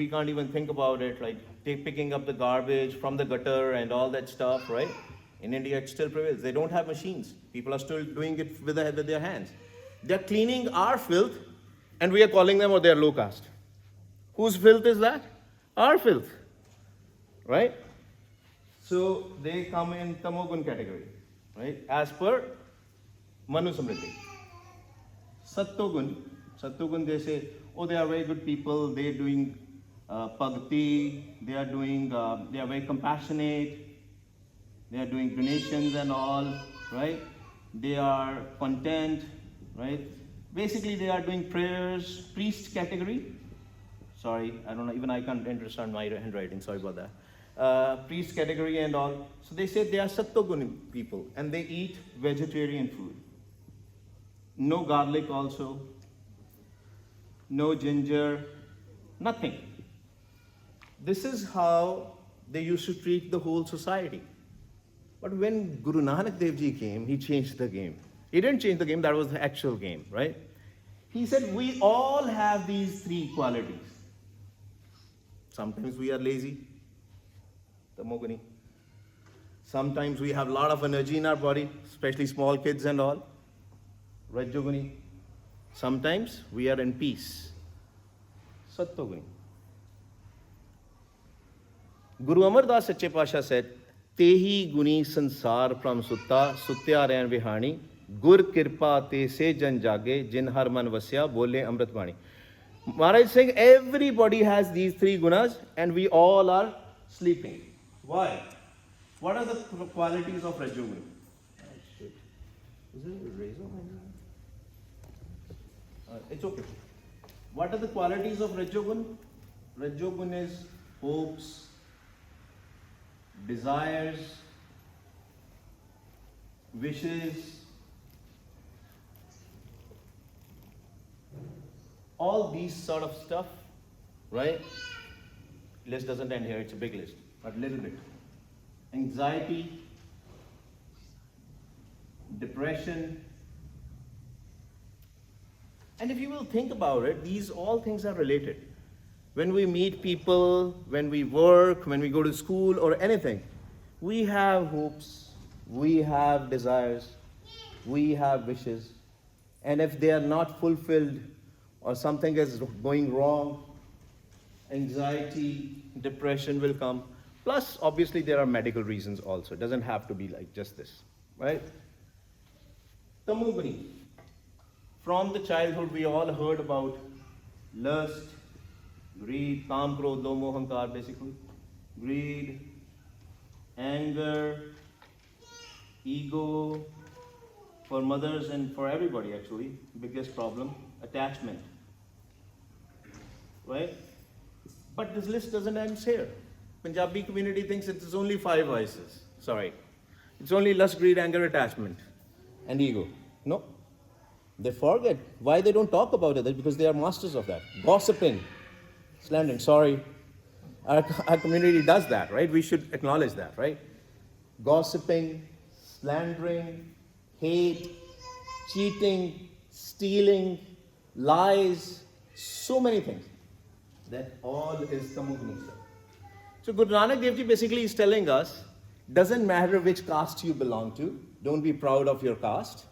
We can't even think about it, like picking up the garbage from the gutter and all that stuff, right? In India, it still prevails. They don't have machines. People are still doing it with their hands. They're cleaning our filth, and we are calling them, or they're low caste. Whose filth is that? Our filth, right? So they come in tamogun category, right? As per Manu Samriti. Sattogun, they say, oh, they are very good people. They're doing bhakti. They are very compassionate. They are doing donations and all, right? They are content, right? Basically, they are doing prayers, priest category. Sorry, I don't know, even I can't understand my handwriting, sorry about that. Priest category and all. So they say they are Sattoguni people and they eat vegetarian food. No garlic also, no ginger, nothing. This is how they used to treat the whole society. But when Guru Nanak Dev Ji came, he changed the game. He didn't change the game, that was the actual game, right? He said, we all have these three qualities. Sometimes we are lazy, tamoguni. Sometimes we have a lot of energy in our body, especially small kids and all, rajoguni. Sometimes we are in peace, sattoguni. Guru Amar Das Sache Pasha said, Tehi guni sansar pram sutta, sutya rayan vihani, gur kirpa te se jan jage, jin har man vasya, bole amrit bani. Maharaj is saying everybody has these three gunas and we all are sleeping. Why? What are the qualities of Rajoguni? Oh, shit. Is there a razor? It's okay. What are the qualities of Rajogun? Rajogun is hopes, desires, wishes, all these sort of stuff, right? List doesn't end here, it's a big list, but a little bit. Anxiety, depression. And if you will think about it, these all things are related. When we meet people, when we work, when we go to school or anything, we have hopes, we have desires, we have wishes. And if they are not fulfilled, or something is going wrong, anxiety, depression will come. Plus, obviously, there are medical reasons also. It doesn't have to be like just this, right? Tamoguni. From the childhood, we all heard about lust, greed, kam, krodh, lo, moh, hankar, basically. Greed, anger, ego, for mothers and for everybody actually, biggest problem, attachment. Right? But this list doesn't end here. Punjabi community thinks it's only 5 vices. Sorry. It's only lust, greed, anger, attachment, and ego. No. They forget. Why they don't talk about it? Because they are masters of that. Gossiping, slandering. Sorry. Our community does that, right? We should acknowledge that, right? Gossiping, slandering, hate, cheating, stealing, lies, so many things. That all is tamoguni. So Guru Nanak Dev Ji basically is telling us, doesn't matter which caste you belong to, don't be proud of your caste,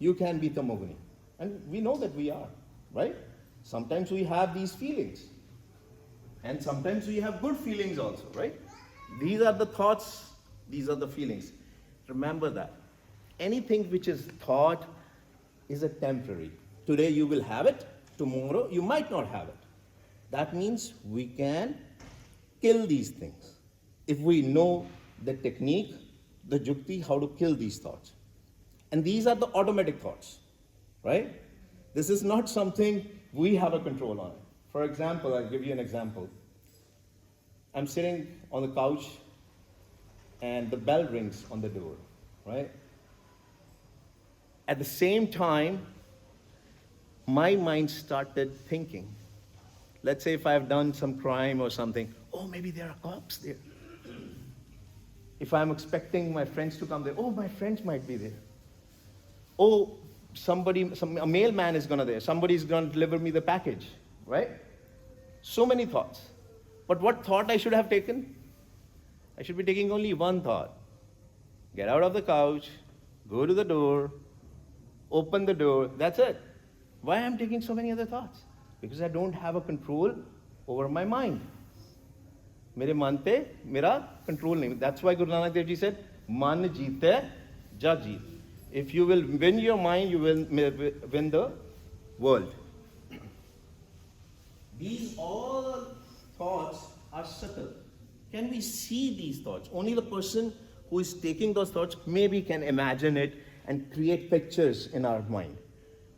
you can be tamoguni. And we know that we are, right? Sometimes we have these feelings. And sometimes we have good feelings also, right? These are the thoughts, these are the feelings. Remember that. Anything which is thought is a temporary. Today you will have it, tomorrow you might not have it. That means we can kill these things. If we know the technique, the jukti, how to kill these thoughts. And these are the automatic thoughts, right? This is not something we have a control on. For example, I'll give you an example. I'm sitting on the couch and the bell rings on the door, right? At the same time, my mind started thinking. Let's say if I've done some crime or something, oh, maybe there are cops there. If I'm expecting my friends to come there, oh, my friends might be there. Oh, a mailman is gonna there. Somebody's gonna deliver me the package, right? So many thoughts. But what thought I should have taken? I should be taking only one thought. Get out of the couch, go to the door, open the door, that's it. Why am I taking so many other thoughts? Because I don't have a control over my mind. मेरे मन पे मेरा control नहीं. That's why Guru Nanak Dev Ji said, "Man jeete, ja jeet." If you will win your mind, you will win the world. These all thoughts are subtle. Can we see these thoughts? Only the person who is taking those thoughts maybe can imagine it and create pictures in our mind.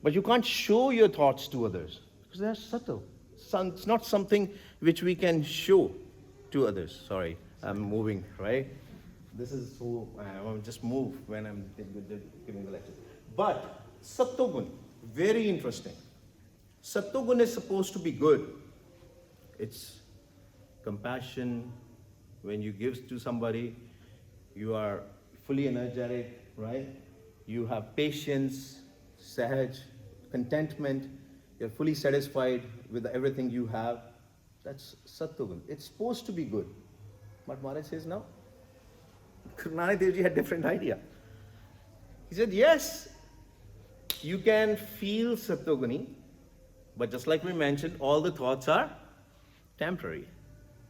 But you can't show your thoughts to others because they are subtle. It's not something which we can show to others. Sorry, I'm moving, right? This is so, I just move when I'm giving the lecture. But Sattogun, very interesting. Sattogun is supposed to be good. It's compassion. When you give to somebody, you are fully energetic, right? You have patience, sahaj, contentment. You're fully satisfied with everything you have. That's Sattogun. It's supposed to be good. But Maharaj says no. Guru Nanak Dev Ji had a different idea. He said, yes, you can feel Sattoguni, but just like we mentioned, all the thoughts are temporary.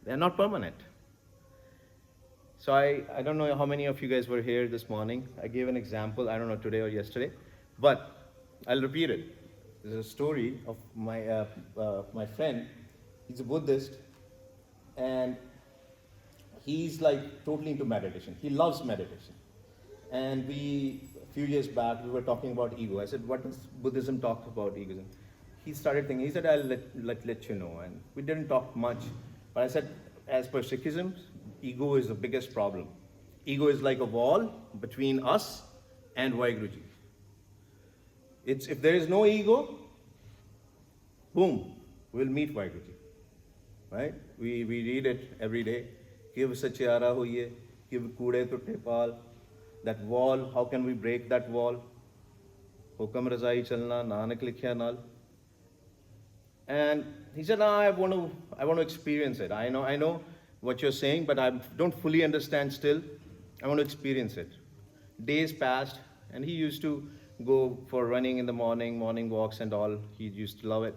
They're not permanent. So I don't know how many of you guys were here this morning. I gave an example, I don't know, today or yesterday, but I'll repeat it. There's a story of my friend. He's a Buddhist, and he's like totally into meditation. He loves meditation. And a few years back, we were talking about ego. I said, what does Buddhism talk about ego? He started thinking, he said, I'll let you know. And we didn't talk much. But I said, as per Sikhism, ego is the biggest problem. Ego is like a wall between us and Vaheguruji. If there is no ego, boom, we'll meet Vaheguruji. Right? We read it every day. Kiv sachiara hoiye, kiv kude tutte pal. That wall, how can we break that wall? Hukam razai chalna, nanak likhya nal. And he said, I want to experience it. I know what you're saying, but I don't fully understand still. I want to experience it. Days passed, and he used to go for running in the morning walks and all. He used to love it.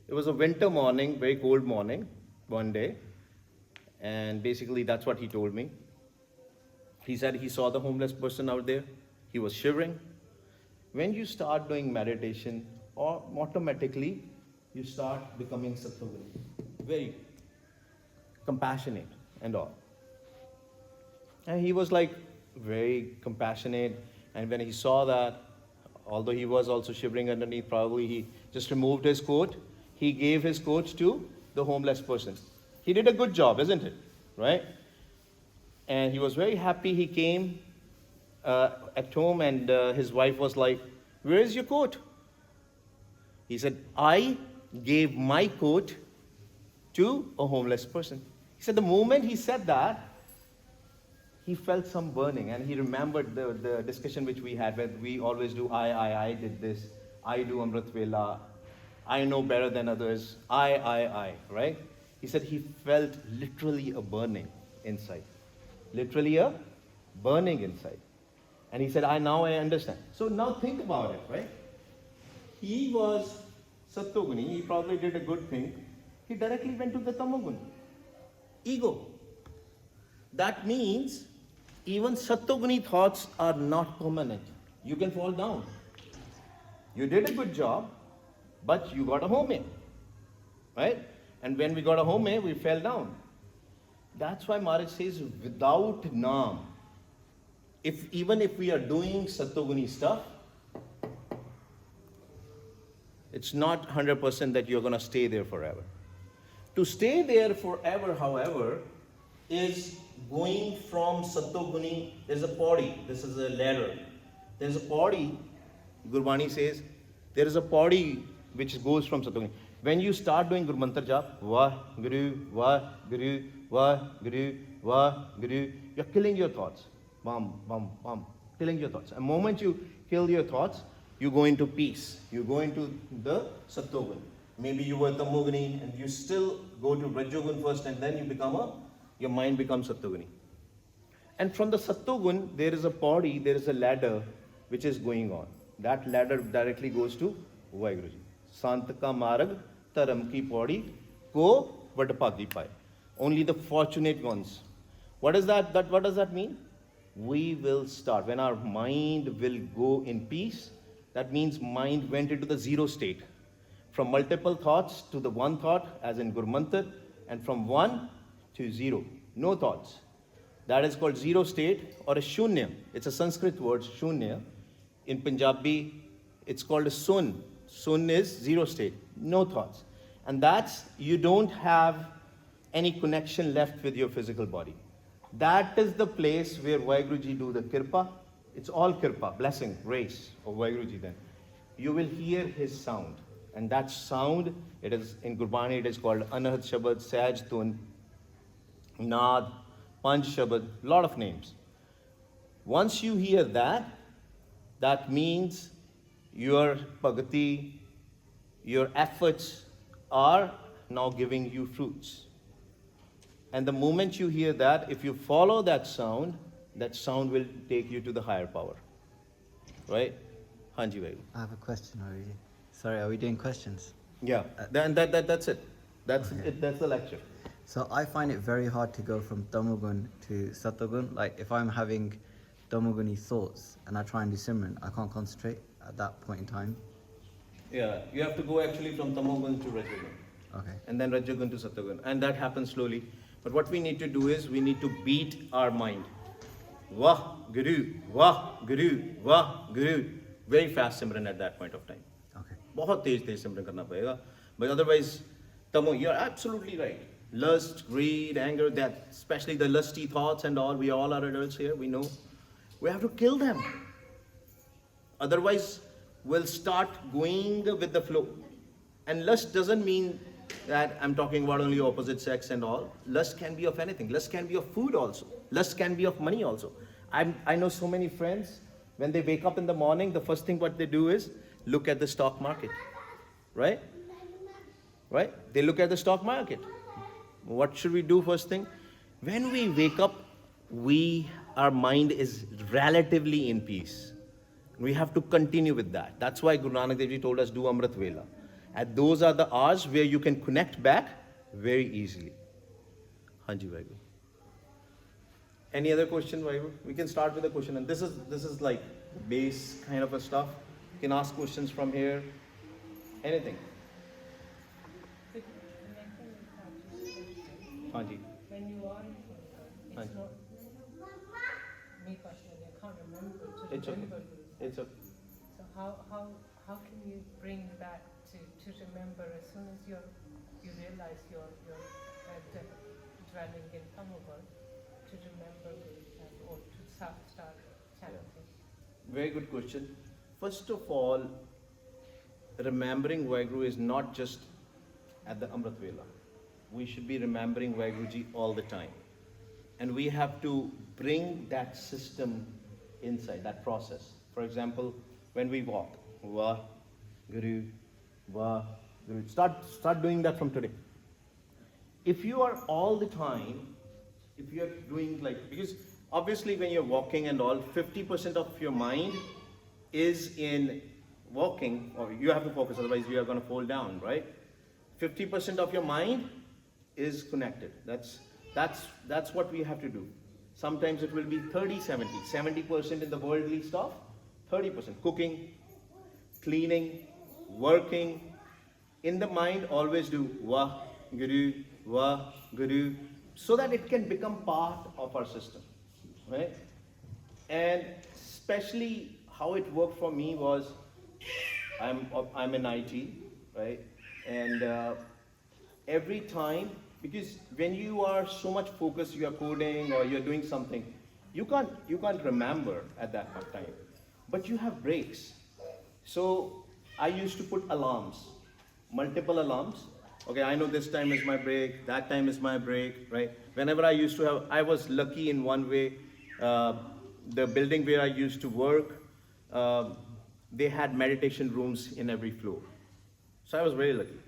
It was a winter morning, very cold morning, one day. And basically that's what he told me. He said he saw the homeless person out there. He was shivering. When you start doing meditation, or automatically you start becoming Sattoguni, very compassionate and all. And he was like very compassionate. And when he saw that, although he was also shivering underneath, probably he just removed his coat. He gave his coat to the homeless person. He did a good job, isn't it? Right? And he was very happy. He came at home, and his wife was like, where is your coat? He said, I gave my coat to a homeless person. He said the moment he said that, he felt some burning, and he remembered the discussion which we had, where we always do, I did this, I do Amrit Vela, I know better than others, I, right? He said he felt literally a burning inside. Literally a burning inside. And he said, now I understand. So now think about it, right? He was Sattoguni, he probably did a good thing. He directly went to the Tamoguni. Ego. That means even Sattoguni thoughts are not permanent. You can fall down. You did a good job, but you got a home, right? And when we got a home, we fell down. That's why Maharaj says, without Naam, even if we are doing Sattoguni stuff, it's not 100% that you're going to stay there forever. To stay there forever, however, is going from Sattoguni. There's a paudi. This is a ladder. There's a paudi. Gurbani says, there is a paudi which goes from Sattoguni. When you start doing Guru Mantra Jap, Vah, Guru, Vah, Guru, Vah, Guru, Vah, Guru, you're killing your thoughts. Bam, bam, bam. Killing your thoughts. The moment you kill your thoughts, you go into peace. You go into the Sattoguni. Maybe you were Tamoguni and you still go to Rajogun first and then your mind becomes Sattoguni. And from the Sattogun, there is a body, there is a ladder which is going on. That ladder directly goes to Vaiguruji. Sant ka marg, dharam ki paudi, ko vadpagi pai. Only the fortunate ones. What is that? What does that mean? We will start. When our mind will go in peace, that means mind went into the zero state. From multiple thoughts to the one thought, as in Gurmantar, and from one to zero. No thoughts. That is called zero state or a shunya. It's a Sanskrit word, shunya. In Punjabi, it's called a sun. Sun is zero state, no thoughts. And that's, you don't have any connection left with your physical body. That is the place where Vaiguruji do the kirpa. It's all kirpa, blessing, grace of Vaiguruji then. You will hear his sound. And that sound, it is in Gurbani, it is called Anahad Shabad, Sahaj Tun, Naad, Panch Shabad, lot of names. Once you hear that, that means your bhagati, your efforts are now giving you fruits. And the moment you hear that, if you follow that sound will take you to the higher power. Right? Hanji Vaiguru. I have a question already. Sorry, are we doing questions? Yeah, that's it. That's Okay. it. That's the lecture. So I find it very hard to go from Tamogun to Satogun. Like if I'm having Tamoguni thoughts and I try and do Simran, I can't concentrate at that point in time. Yeah, you have to go actually from Tamogun to Rajogun. Okay. And then Rajogun to Satogun. And that happens slowly. But what we need to do is we need to beat our mind. Wah, Guru, Wah, Guru, Wah, Guru. Very fast Simran at that point of time. Okay. बहुत तेज सिमरन करना पड़ेगा. But otherwise, Tamo, you're absolutely right. Lust, greed, anger, that, especially the lusty thoughts and all, we all are adults here, we know. We have to kill them. Otherwise, we'll start going with the flow. And lust doesn't mean that I'm talking about only opposite sex and all. Lust can be of anything. Lust can be of food also. Lust can be of money also. I know so many friends, when they wake up in the morning, the first thing what they do is look at the stock market. Right? Right? They look at the stock market. What should we do first thing? When we wake up, our mind is relatively in peace. We have to continue with that. That's why Guru Nanak Dev Ji told us do Amrit Vela. And those are the hours where you can connect back very easily. Hanji Vaiguru. Any other question, Vaiguru? We can start with a question. And this is like base kind of a stuff. You can ask questions from here. Anything. Hanji. When you are in Quran, it's not me personally, I can't remember to It's okay. remember those. It's okay. So how can you bring that to remember as soon as you realize you're dwelling in Tamagun, to remember or to start chanting? Very good question. First of all, remembering Vaiguru is not just at the Amrit Vela. We should be remembering Vaiguruji all the time. And we have to bring that system inside, that process. For example, when we walk, Vah, Guru, Vah, Guru. Start doing that from today. If you are all the time, if you are doing because obviously when you're walking and all, 50% of your mind is in walking, or you have to focus, otherwise you are going to fall down, right? 50% of your mind is connected. That's what we have to do. Sometimes it will be 30-70. 70% in the worldly stuff, 30% cooking, cleaning, working. In the mind, always do Vah, Guru, so that it can become part of our system, right? And especially how it worked for me was, I'm in IT, right? And every time, because when you are so much focused, you are coding or you're doing something, you can't remember at that time. But you have breaks. So I used to put alarms, multiple alarms. Okay, I know this time is my break, that time is my break, right? Whenever I was lucky in one way. The building where I used to work, they had meditation rooms in every floor. So I was very lucky.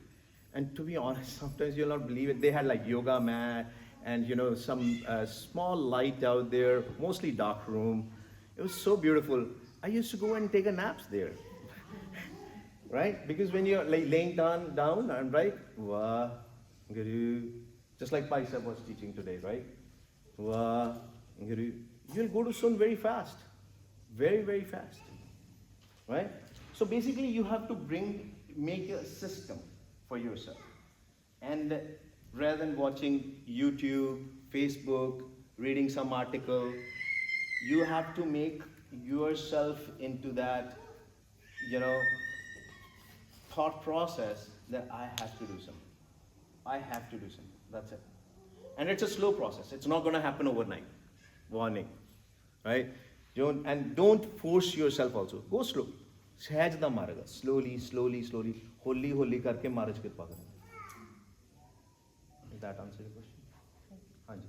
And to be honest, sometimes you'll not believe it. They had like yoga mat and some small light out there, mostly dark room. It was so beautiful. I used to go and take a naps there, right? Because when you're laying down, I'm right, Wah, Guru, just like Paisa was teaching today, right? Wah, Guru, you'll go to sun very fast, very, very fast, right? So basically, you have to make a system for yourself. And rather than watching YouTube, Facebook, reading some article, you have to make yourself into that, thought process that I have to do something. I have to do something. That's it. And it's a slow process. It's not going to happen overnight. Warning. Right? Don't force yourself also. Go slow. सहज दा मारेगा. Slowly, slowly, slowly. Holy, holy करके महाराज कृपा करें. Does that answer your question? हाँ जी.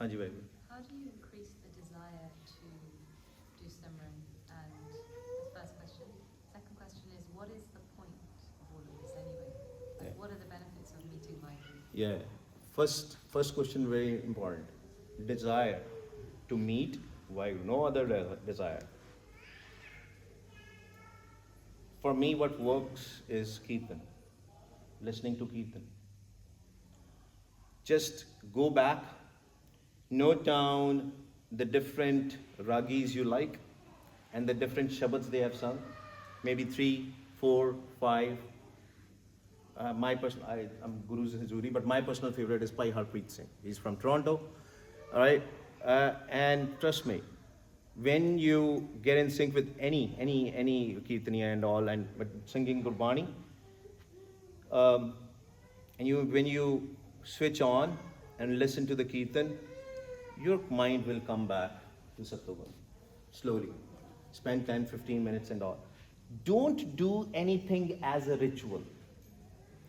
हाँ जी भाई. How do you increase the desire to do simran? And the first question. Second question is, what is the point of all of this anyway? Like, what are the benefits of meeting Vaheguru? Yeah. First question very important. Desire to meet Vaheguru. No other desire. For me, what works is Kirtan. Listening to Kirtan. Just go back, note down the different ragis you like and the different shabads they have sung. Maybe 3, 4, 5. I'm Guru's Hazuri, but my personal favorite is Pai Harbir Singh. He's from Toronto. All right. And trust me, when you get in sync with any Kirtaniya and all, but singing Gurbani, when you switch on and listen to the Kirtan, your mind will come back to Sattvagun slowly. Spend 10-15 minutes and all. Don't do anything as a ritual.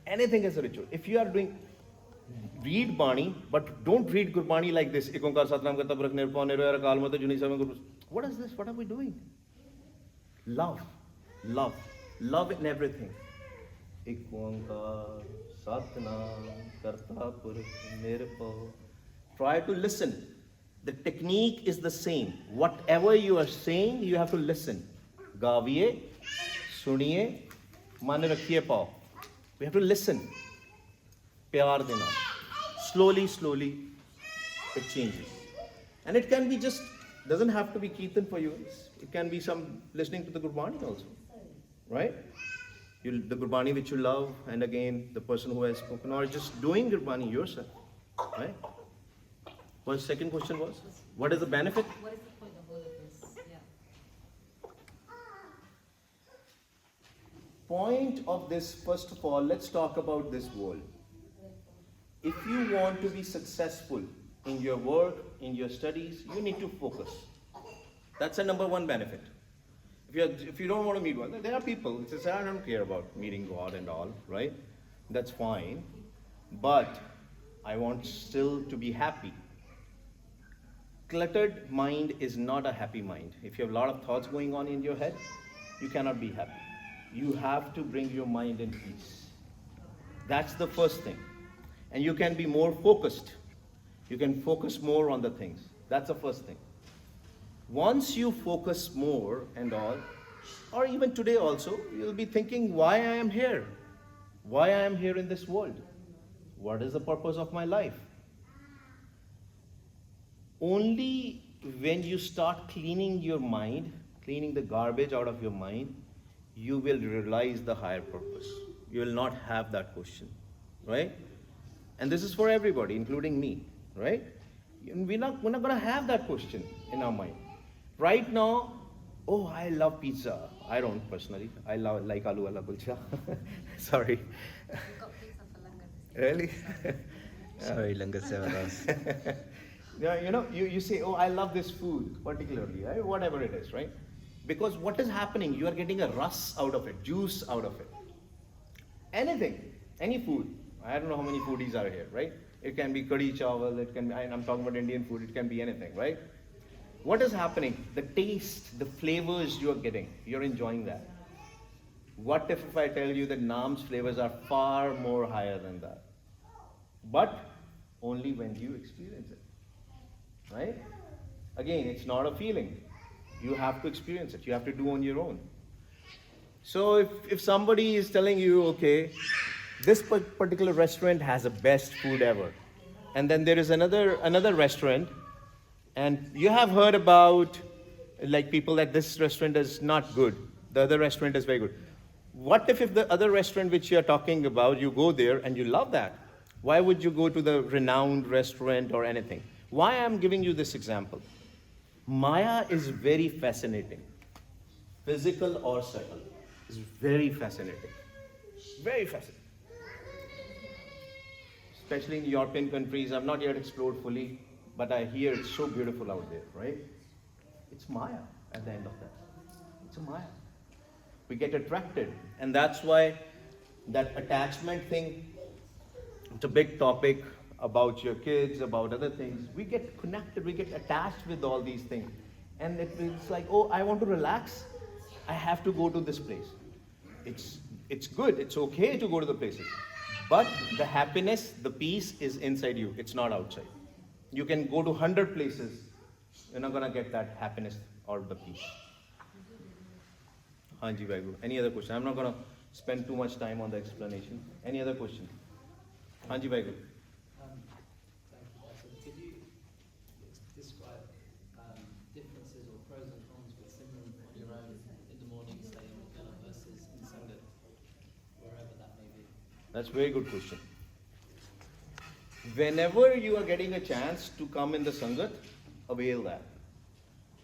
Anything as a ritual. If you are read Bani, but don't read Gurbani like this. Ek onkar satnam karta purakh nirpau nirvayar akal murti juni samay guru. What is this? What are we doing? Love in everything. Ek onkar satnam karta purakh nirpau. Try to listen. The technique is the same. Whatever you are saying, you have to listen. Gaviye, suniye, man rakhiye pao. We have to listen. Pyar dena. Slowly, it changes. And it can be doesn't have to be Kirtan for you. It can be some listening to the Gurbani also. Right? The Gurbani which you love, and again, the person who has spoken, or just doing Gurbani yourself. Right? Well, second question was, what is the benefit? What is the point of all of this? Yeah. Point of this, first of all, let's talk about this world. If you want to be successful in your work, in your studies, you need to focus. That's the number one benefit. If you don't want to meet God, there are people who say, I don't care about meeting God and all, right? That's fine. But I want still to be happy. Cluttered mind is not a happy mind. If you have a lot of thoughts going on in your head, you cannot be happy. You have to bring your mind in peace. That's the first thing. And you can be more focused. You can focus more on the things. That's the first thing. Once you focus more and all, or even today also, you'll be thinking why I am here. Why I am here in this world. What is the purpose of my life? Only when you start cleaning your mind, cleaning the garbage out of your mind, you will realize the higher purpose. You will not have that question, right? And this is for everybody, including me, right? We're not going to have that question in our mind. Right now, oh, I love pizza. I don't personally. I like aloo wala kulcha. Sorry. We've got pizza for Langar. Really? Sorry, Langar Sevadas. Yeah, you say, oh, I love this food particularly, right? Whatever it is, right? Because what is happening? You are getting a rus out of it, juice out of it. Anything, any food. I don't know how many foodies are here, right? It can be kadhi chawal, it can be, I'm talking about Indian food, it can be anything, right? What is happening? The taste, the flavors you are getting, you're enjoying that. What if I tell you that Naam's flavors are far more higher than that? But only when you experience it. Right? Again, it's not a feeling. You have to experience it. You have to do on your own. So if somebody is telling you, okay, this particular restaurant has the best food ever, and then there is another restaurant, and you have heard about like people that this restaurant is not good, the other restaurant is very good. What if the other restaurant which you are talking about, you go there and you love that? Why would you go to the renowned restaurant or anything? Why I'm giving you this example? Maya is very fascinating. Physical or subtle is very fascinating. Very fascinating. Especially in European countries, I've not yet explored fully, but I hear it's so beautiful out there, right? It's Maya at the end of that. It's a Maya. We get attracted, and that's why that attachment thing, it's a big topic about your kids, about other things. We get connected, we get attached with all these things. And it's like, oh, I want to relax, I have to go to this place. It's good, it's okay to go to the places. But the happiness, the peace is inside you, it's not outside. You can go to 100 places, you're not gonna get that happiness or the peace. Hanji Vaigu. Any other question? I'm not gonna spend too much time on the explanation. Any other question? Hanji Vaigu. Thank you, Pastor. Could you describe differences or pros and cons with simran on your own in the morning, say, versus in sangat, wherever that may be? That's a very good question. Whenever you are getting a chance to come in the sangat, avail that.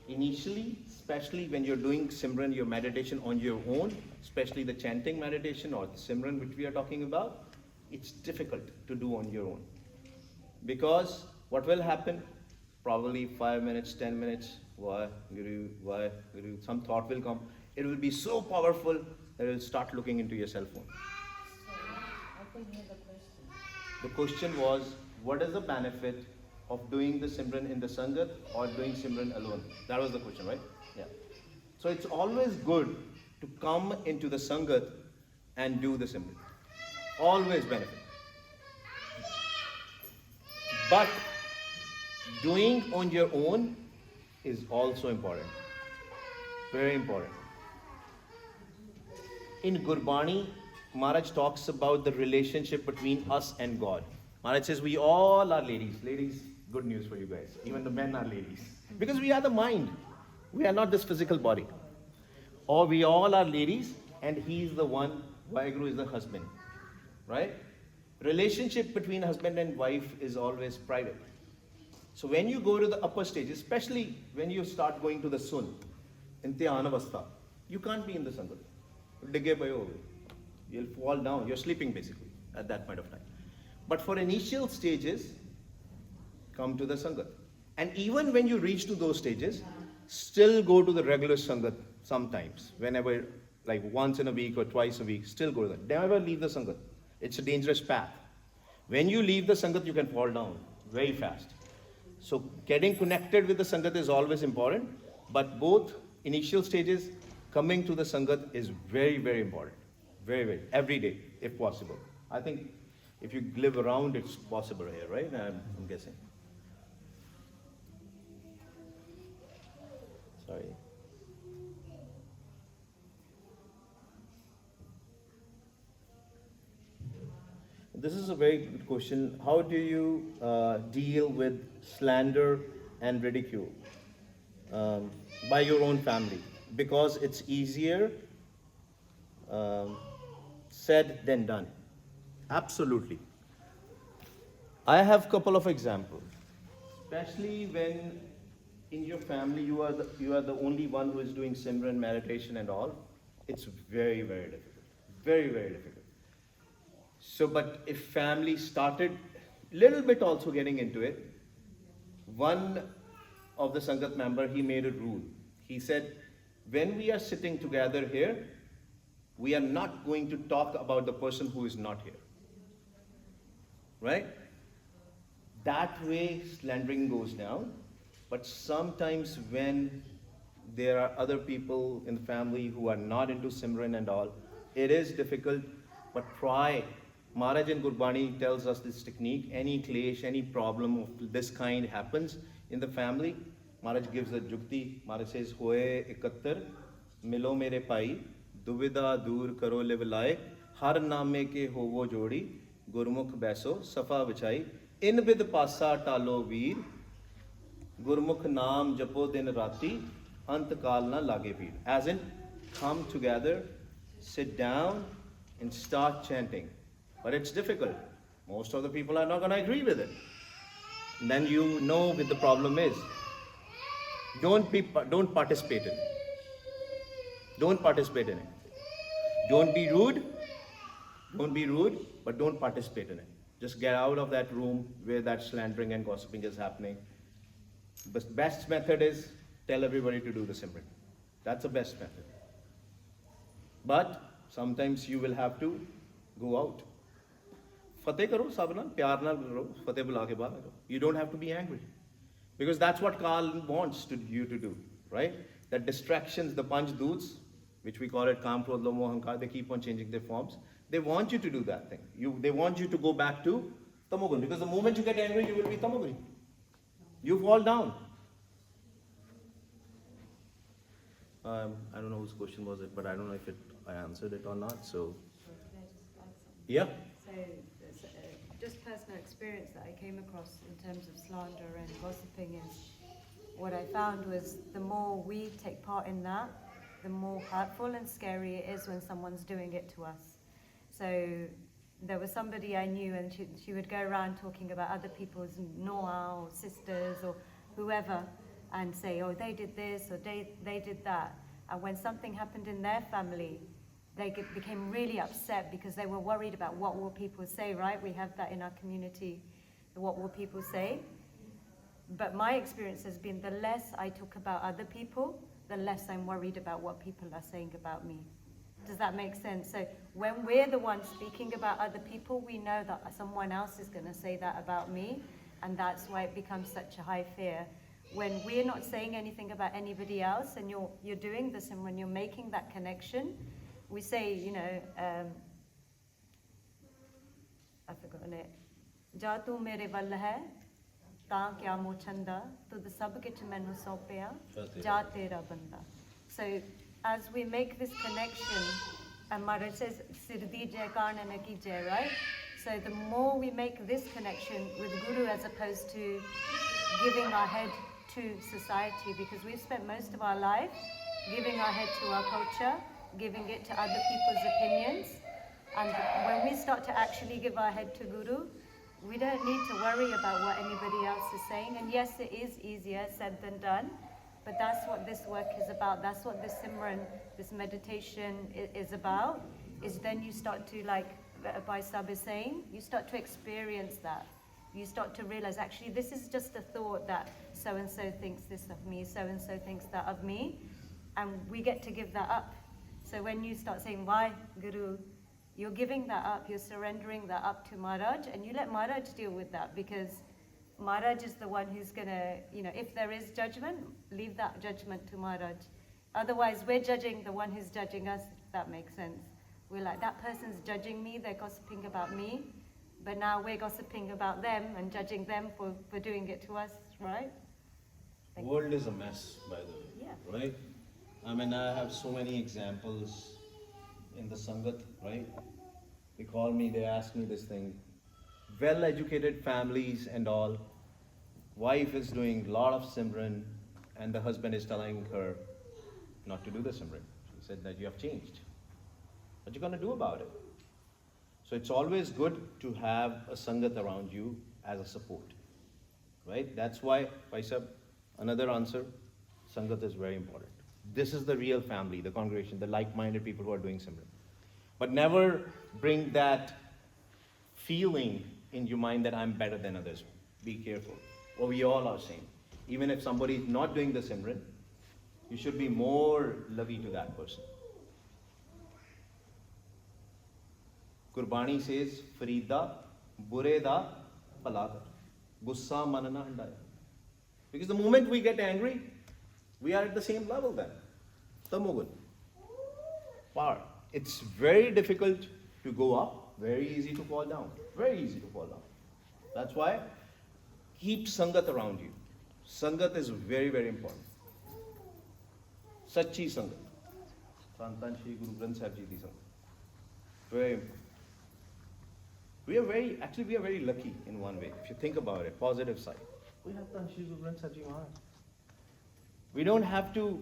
Initially, especially when you're doing simran, your meditation on your own, especially the chanting meditation or the simran which we are talking about, it's difficult to do on your own. Because what will happen? Probably 5 minutes, 10 minutes, why, Guru, some thought will come. It will be so powerful that you'll start looking into your cell phone. I couldn't hear the question. The question was, what is the benefit of doing the simran in the sangat or doing simran alone? That was the question, right? Yeah. So it's always good to come into the sangat and do the simran. Always benefit. But doing on your own is also important. Very important. In Gurbani, Maharaj talks about the relationship between us and God. Maharaj says we all are ladies. Ladies, good news for you guys. Even the men are ladies. Because we are the mind. We are not this physical body. Or we all are ladies and he's the one, Vaheguru is the husband. Right? Relationship between husband and wife is always private. So when you go to the upper stage, especially when you start going to the sun, in Dhyanavastha, you can't be in the sangat. You'll fall down. You're sleeping basically at that point of time. But for initial stages, come to the sangat. And even when you reach to those stages, still go to the regular sangat sometimes. Whenever, like once in a week or twice a week, still go to that. Never leave the sangat. It's a dangerous path. When you leave the sangat, you can fall down very fast. So getting connected with the sangat is always important. But both initial stages, coming to the sangat is very, very important. Very, very. Every day, if possible. I think if you live around, it's possible here, right? I'm guessing. Sorry. This is a very good question. How do you deal with slander and ridicule by your own family? Because it's easier said than done. Absolutely. I have a couple of examples. Especially when in your family you are the only one who is doing simran, meditation and all. It's very, very difficult. Very, very difficult. So, but if family started little bit also getting into it, one of the Sangat member, he made a rule. He said, when we are sitting together here, we are not going to talk about the person who is not here. Right? That way slandering goes down. But sometimes when there are other people in the family who are not into Simran and all, It is difficult, but try. Maharaj in Gurbani tells us this technique. Any clash, any problem of this kind happens in the family. Maharaj gives a jukti. Maharaj says, Hoye ikattar, milo mere pai, duvida dur karo livilai, har name ke hovo jodi, gurmukh beso, safa vichai, in vid pasa talo veer, Gurmukh naam japo din rati, ant kal na lage peer. As in, come together, sit down, and start chanting. But it's difficult. Most of the people are not going to agree with it. And then you know what the problem is. Don't participate in it. Don't participate in it. Don't be rude. Don't be rude, but don't participate in it. Just get out of that room where that slandering and gossiping is happening. The best method is tell everybody to do the Simran. That's the best method. But sometimes you will have to go out. Fateh karo, sab na, pyar na karo, fateh bula ke baad. You don't have to be angry. Because that's what Kal wants you to do, right? That distractions, the panch doots, which we call it Kam, Krodh, Loh, Moh, Ahankar, they keep on changing their forms. They want you to do that thing. They want you to go back to Tamogun. Because the moment you get angry, you will be Tamogun. You fall down. I don't know whose question was it, but I don't know if I answered it or not. So, Can I just add something? yeah. So, just personal experience that I came across in terms of slander and gossiping is what I found was the more we take part in that, the more hurtful and scary it is when someone's doing it to us. So there was somebody I knew and she would go around talking about other people's Noah or sisters or whoever and say, oh, they did this or they did that. And when something happened in their family, they became really upset because they were worried about what will people say, right? We have that in our community, what will people say? But my experience has been the less I talk about other people, the less I'm worried about what people are saying about me. Does that make sense? So when we're the ones speaking about other people, we know that someone else is going to say that about me, and that's why it becomes such a high fear. When we're not saying anything about anybody else and you're doing this and when you're making that connection, we say, you know, I've forgotten it. Ja tu mere wal hai, ta kya mo chanda, tud sab kich mainu saupya, ja tera banda. So as we make this connection, and Maharaj says, Sirdi jai karna ki jai, right? So the more we make this connection with Guru as opposed to giving our head to society, because we've spent most of our life giving our head to our culture, giving it to other people's opinions. And when we start to actually give our head to Guru, we don't need to worry about what anybody else is saying. And yes, it is easier said than done, but that's what this work is about. That's what this Simran, this meditation is about, is then you start to, like Bhai Sahib is saying, you start to experience that. You start to realize, actually, this is just a thought that so-and-so thinks this of me, so-and-so thinks that of me, and we get to give that up. So when you start saying, why, Guru, you're giving that up, you're surrendering that up to Maharaj, and you let Maharaj deal with that, because Maharaj is the one who's going to, you know, if there is judgment, leave that judgment to Maharaj. Otherwise, we're judging the one who's judging us, if that makes sense. We're like, that person's judging me, they're gossiping about me, but now we're gossiping about them and judging them for doing it to us, right? The world is a mess, by the way. Yeah. Right? I mean, I have so many examples in the sangat, right? They call me, they ask me this thing. Well-educated families and all. Wife is doing a lot of Simran, and the husband is telling her not to do the Simran. She said that you have changed. What are you going to do about it? So it's always good to have a sangat around you as a support, right? That's why, Paisa, another answer, sangat is very important. This is the real family, the congregation, the like-minded people who are doing Simran. But never bring that feeling in your mind that I'm better than others. Be careful. Or we all are same. Even if somebody is not doing the Simran, you should be more lovey to that person. Gurbani says, Farida, Bureda, Palakar. Gussa manana handaya. Because the moment we get angry, we are at the same level then. Tamogun. Power. It's very difficult to go up, very easy to fall down. Very easy to fall down. That's why keep sangat around you. Sangat is very, very important. Sachi sangat. Santan Shri Guru Granth Sahib Ji di sangat. Very important. We are very lucky in one way. If you think about it, positive side. We have Tan Shri Guru Granth Sahib Ji Maharaj. We don't have to,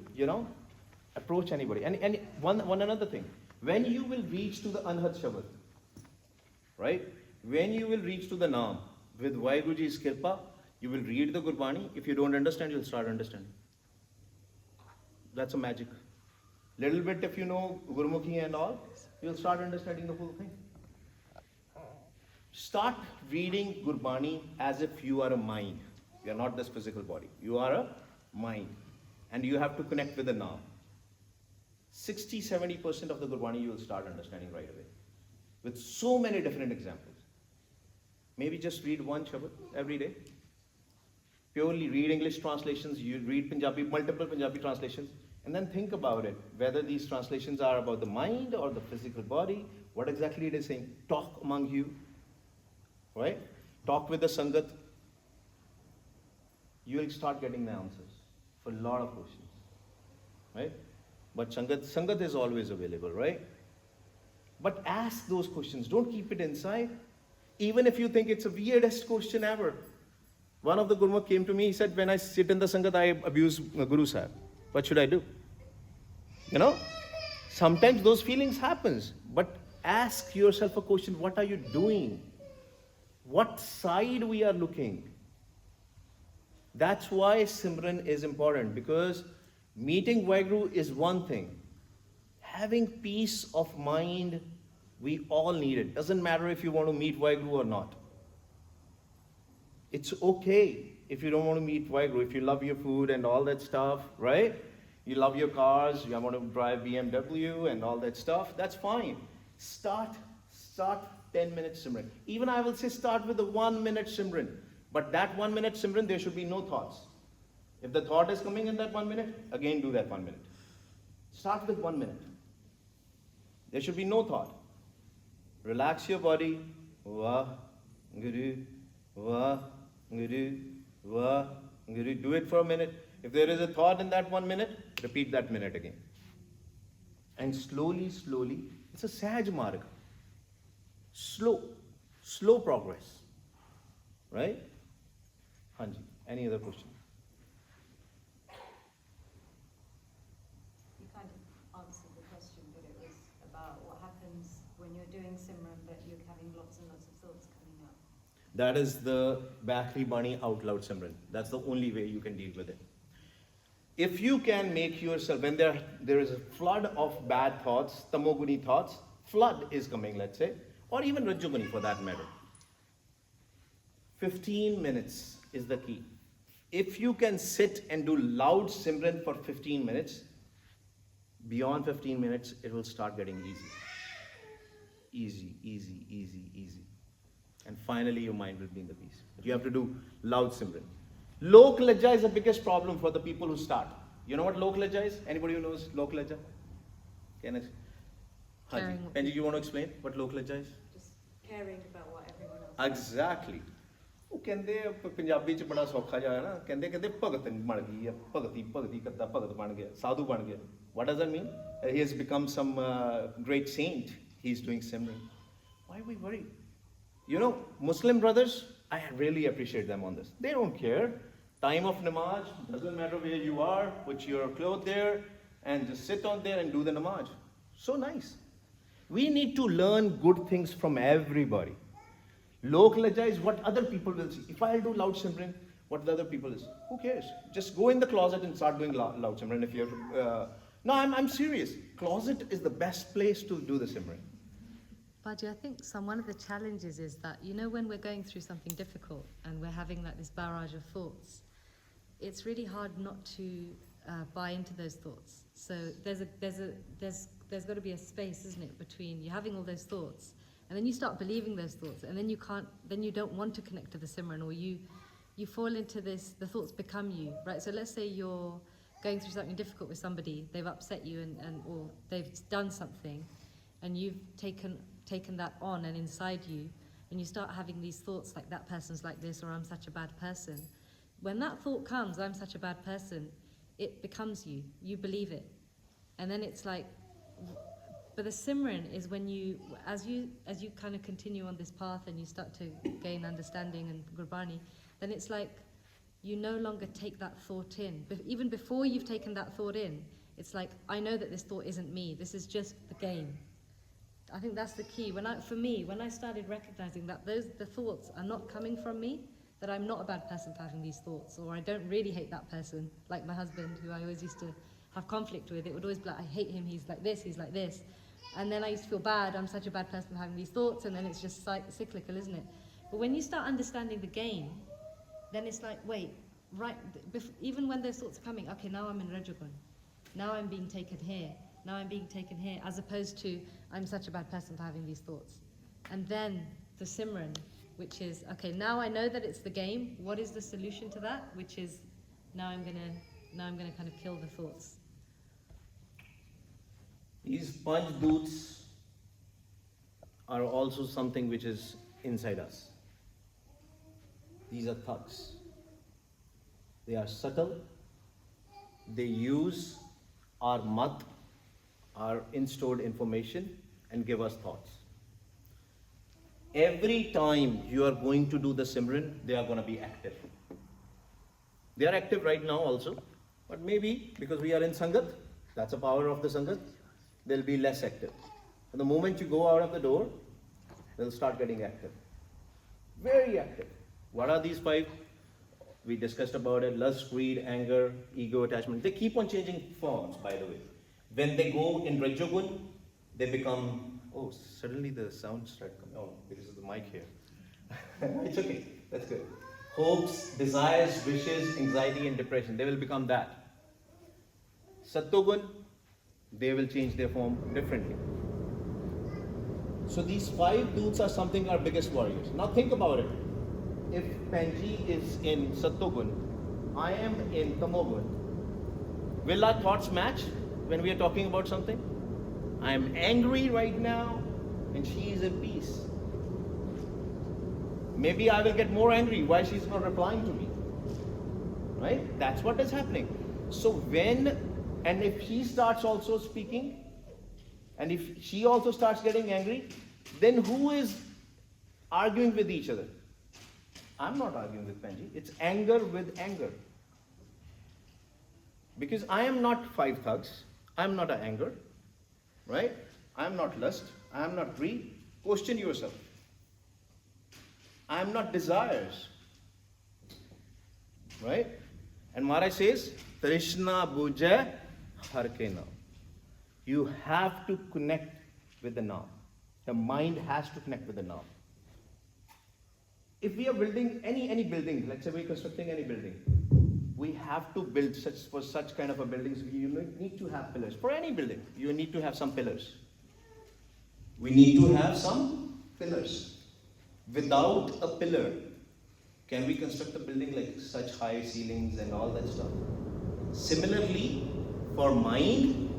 approach anybody. And one another thing. When you will reach to the Anhat Shabad, right? When you will reach to the Naam, with Vaheguru Ji's Kirpa, you will read the Gurbani. If you don't understand, you'll start understanding. That's a magic. Little bit if you know Gurmukhi and all, you'll start understanding the whole thing. Start reading Gurbani as if you are a mind. You are not this physical body. You are a mind. And you have to connect with the Naam. 60-70% of the Gurbani you will start understanding right away. With so many different examples. Maybe just read one Shabad every day. Purely read English translations, you read Punjabi, multiple Punjabi translations, and then think about it. Whether these translations are about the mind or the physical body, what exactly it is saying. Talk among you, right? Talk with the Sangat. You will start getting the answers for a lot of questions, right? But Sangat is always available, right? But ask those questions. Don't keep it inside. Even if you think it's the weirdest question ever. One of the Gurmukh came to me, he said, when I sit in the Sangat, I abuse Guru Sahib. What should I do? Sometimes those feelings happens. But ask yourself a question, what are you doing? What side we are looking? That's why Simran is important, because meeting Vaheguru is one thing. Having peace of mind, we all need it. Doesn't matter if you want to meet Vaheguru or not. It's okay if you don't want to meet Vaheguru, if you love your food and all that stuff, right? You love your cars, you want to drive BMW and all that stuff, that's fine. Start 10 minutes Simran. Even I will say start with a 1 minute Simran. But that 1 minute Simran, there should be no thoughts. If the thought is coming in that 1 minute, again do that 1 minute. Start with 1 minute. There should be no thought. Relax your body. Vah, Guru, Vah, Guru, Vah, Guru. Do it for a minute. If there is a thought in that 1 minute, repeat that minute again. And slowly, it's a Sahaj Marg. Slow progress. Right? Hanji, any other question? You kind of answered the question, but it was about what happens when you're doing Simran, but you're having lots and lots of thoughts coming up. That is the Bakri Bani out loud Simran. That's the only way you can deal with it. If you can make yourself, when there is a flood of bad thoughts, tamoguni thoughts, flood is coming, let's say, or even Rajoguni for that matter. 15 minutes is the key. If you can sit and do loud Simran for 15 minutes, beyond 15 minutes, it will start getting easy. Easy. And finally, your mind will be in the peace. But you have to do loud Simran. Lok Lajja is the biggest problem for the people who start. You know what Lok Lajja is? Anybody who knows Lok Lajja? Anji, you want to explain what Lok Lajja is? Just caring about what everyone else Exactly. ਉਹ ਕਹਿੰਦੇ ਪੰਜਾਬੀ ਚ ਬੜਾ ਸੌਖਾ ਜਿਹਾ ਹੈ ਨਾ ਕਹਿੰਦੇ ਭਗਤ ਬਣ ਗਈ ਆ ਭਗਤੀ ਕਰਦਾ ਭਗਤ ਬਣ ਗਿਆ ਸਾਧੂ ਬਣ ਗਿਆ what does that mean? He has become some great saint. He's doing Simran. Why we worry? Muslim brothers, I really appreciate them on this. They don't care. Time of namaz, doesn't matter where you are, put your clothes there and just sit on there and do the namaz. So nice. We need to learn good things from everybody. Lok Lajja is what other people will see. If I'll do loud Simran, what the other people is, who cares? Just go in the closet and start doing loud Simran if you're... No, I'm serious. Closet is the best place to do the Simran. Baji, I think one of the challenges is that, when we're going through something difficult and we're having this barrage of thoughts, it's really hard not to buy into those thoughts. So there's got to be a space, isn't it, between you having all those thoughts and then you start believing those thoughts, and then you don't want to connect to the Simran, or you fall into this, the thoughts become you, right? So let's say you're going through something difficult with somebody, they've upset you or they've done something, and you've taken that on and inside you, and you start having these thoughts like that person's like this, or I'm such a bad person. When that thought comes, I'm such a bad person, it becomes you. You believe it. And then it's like, but the Simran is when you, as you kind of continue on this path and you start to gain understanding and Gurbani, then it's like you no longer take that thought in. But even before you've taken that thought in, it's like, I know that this thought isn't me. This is just the game. I think that's the key. When I started recognizing that the thoughts are not coming from me, that I'm not a bad person for having these thoughts, or I don't really hate that person, like my husband, who I always used to have conflict with. It would always be like, I hate him, he's like this, he's like this. And then I used to feel bad, I'm such a bad person for having these thoughts, and then it's just cyclical, isn't it? But when you start understanding the game, then it's like, wait, right, even when those thoughts are coming, okay, now I'm in Rajagun. Now I'm being taken here. Now I'm being taken here, as opposed to, I'm such a bad person for having these thoughts. And then the Simran, which is, okay, now I know that it's the game. What is the solution to that? Which is, now I'm gonna kind of kill the thoughts. These Panch Doots are also something which is inside us. These are thugs. They are subtle. They use our mat, our in-stored information, and give us thoughts. Every time you are going to do the Simran, they are going to be active. They are active right now also, but maybe because we are in sangat, that's the power of the sangat, they'll be less active. And the moment you go out of the door, they'll start getting active. Very active. What are these 5? We discussed about it: lust, greed, anger, ego, attachment. They keep on changing forms, by the way. When they go in Rajagun, they become, oh, suddenly the sound started coming. Oh, because of the mic here. It's okay, that's good. Hopes, desires, wishes, anxiety, and depression, they will become that. Sattogun, they will change their form differently. So these 5 doots are something our biggest warriors. Now think about it. If Panji is in Sattogun, I am in Tamogun, will our thoughts match when we are talking about something? I am angry right now and she is at peace. Maybe I will get more angry why she's not replying to me. Right? That's what is happening. So and if she starts also speaking, and if she also starts getting angry, then who is arguing with each other? I'm not arguing with Panji. It's anger with anger. Because I am not 5 thugs. I'm not an anger. Right? I'm not lust. I'm not greed. Question yourself. I'm not desires. Right? And Maharaj says, Trishna bujha har ke naam. You have to connect with the naam. The mind has to connect with the naam. If we are building any building, let's say we're constructing any building, we have to build such kind of a buildings. You need to have pillars. For any building, you need to have some pillars. We need to have some pillars. Without a pillar, can we construct a building like such high ceilings and all that stuff? Similarly, for mind,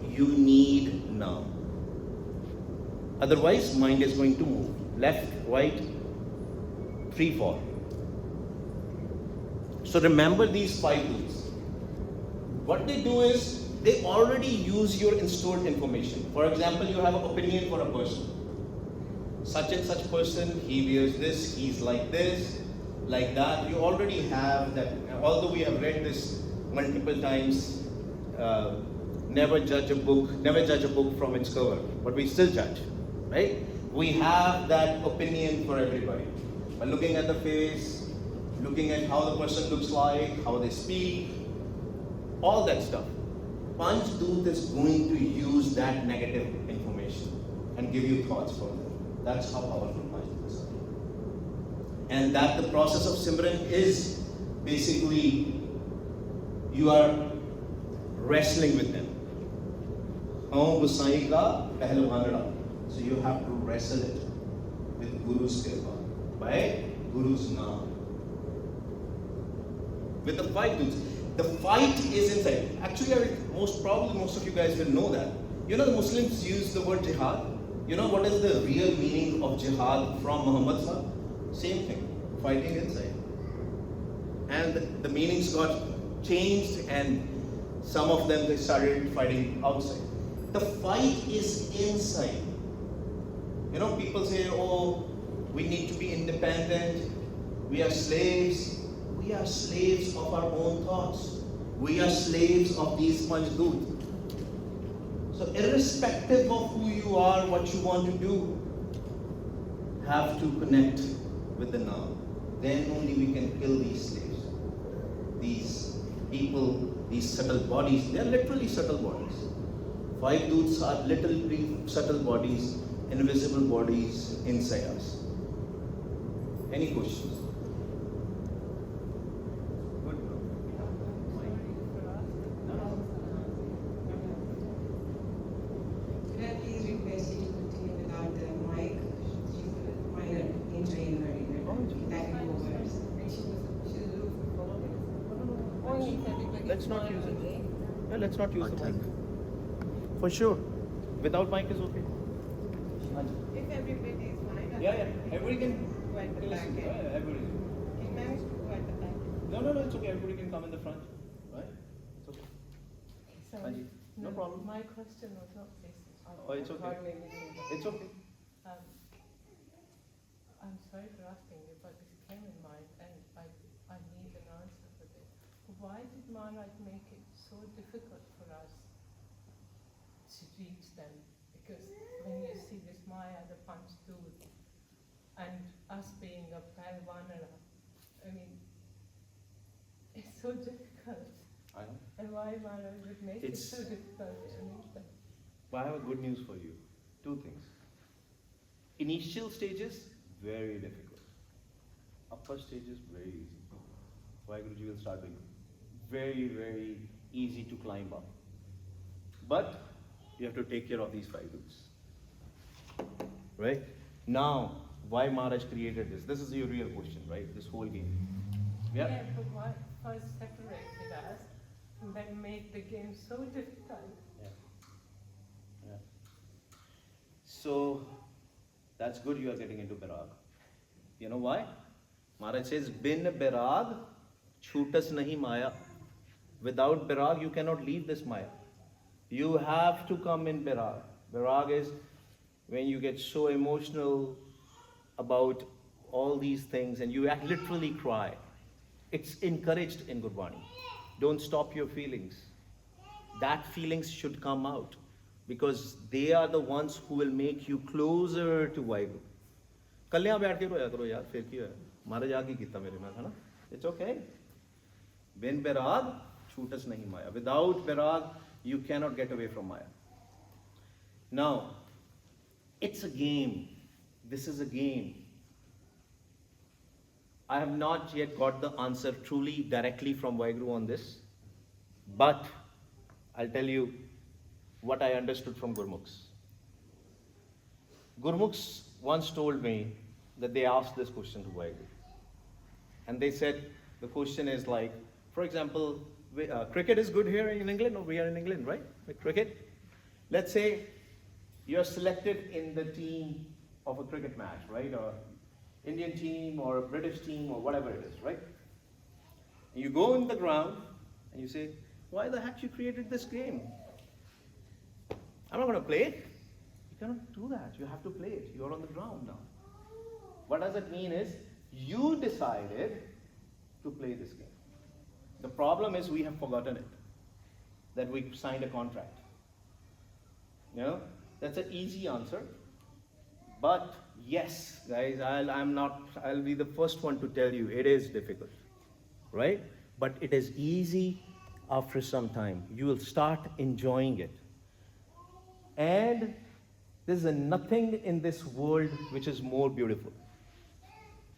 you need now. Otherwise, mind is going to move left, right, free fall. So remember these 5 rules. What they do is they already use your in-stored information. For example, you have an opinion for a person. Such and such person, he wears this, he's like this, like that. You already have that. Although we have read this multiple times, never judge a book from its cover, but we still judge, right? We have that opinion for everybody. By looking at the face, looking at how the person looks like, how they speak, all that stuff. Panch Doot is going to use that negative information and give you thoughts for them. That's how powerful Panch Doot is. And that the process of Simran is basically you are wrestling with them. So you have to wrestle it with Guru's Kripa, by Guru's Naam. With the 5 doots. The fight is inside. Actually, most of you guys will know that. You know, the Muslims use the word jihad. You know what is the real meaning of jihad from Muhammad Sallallahu? Same thing, fighting inside. And the meanings got changed, and some of them they started fighting outside. The fight is inside. You know, people say, oh, we need to be independent, we are slaves. We are slaves of our own thoughts. We are slaves of these majdood. So irrespective of who you are, what you want to do, have to connect with the now. Then only we can kill these slaves. These people, these subtle bodies, they are literally subtle bodies. 5 dudes are literally subtle bodies, invisible bodies inside us. Any questions? Could I please request you to continue without the mic? She's a minor injury in her ear. That can go worse. Let's not use it. Yeah, let's not use the mic. Attend. For sure. Without mic is okay. If everybody is fine. Yeah, everybody can Go at the back listen. end. Yeah, everybody. Can you manage to go at the back end? No, it's okay. Everybody can come in the front. Right? It's okay. So, Anji, no problem. My question was not this. Oh, it's okay. It's okay. Um, I'm sorry for asking you, but this came in mind, and I need an answer for this. Why did Maharaj make it so difficult for us to reach them? Because when you see this Maya, the Panchdoot, and us being a Palvanara, I mean, it's so difficult. I know. And why Maharaj would make it It's- so difficult to meet them? Well, I have a good news for you. 2 things. Initial stages, very difficult. Upper stages, very easy. Vaheguruji will start doing very, very easy to climb up. But you have to take care of these 5 dudes. Right? Now, why Maharaj created this? This is your real question, right? This whole game. Yeah? But why first separated us and then made the game so difficult? Yeah. So that's good you are getting into Birag. You know why? Maharaj says, Bin Birag, chutas nahi Maya. Without Birag, you cannot leave this Maya. You have to come in Birag. Birag is when you get so emotional about all these things and you literally cry. It's encouraged in Gurbani. Don't stop your feelings. That feelings should come out because they are the ones who will make you closer to Vaheguru. कल्याण बैठ के रोया करो यार फिर क्यों है महाराज आगे कितना मेरे में है ना it's okay बिन बैराग छूटस नहीं माया without Bairag you cannot get away from Maya. Now it's a game. This is a game. I have not yet got the answer truly directly from Vaheguru on this, but I'll tell you what I understood from Gurmukhs. Gurmukhs once told me that they asked this question to Vaheguru. And they said, the question is like, for example, cricket is good here in England, or we are in England, right? With cricket. Let's say you're selected in the team of a cricket match, right? Or Indian team or a British team or whatever it is, right? And you go in the ground and you say, why the heck you created this game? I'm not going to play it. You cannot do that. You have to play it. You're on the ground now. What does it mean is you decided to play this game. The problem is we have forgotten it, that we signed a contract. You know, that's an easy answer. But yes, guys, I'll be the first one to tell you it is difficult, right? But it is easy after some time. You will start enjoying it. And there's nothing in this world which is more beautiful.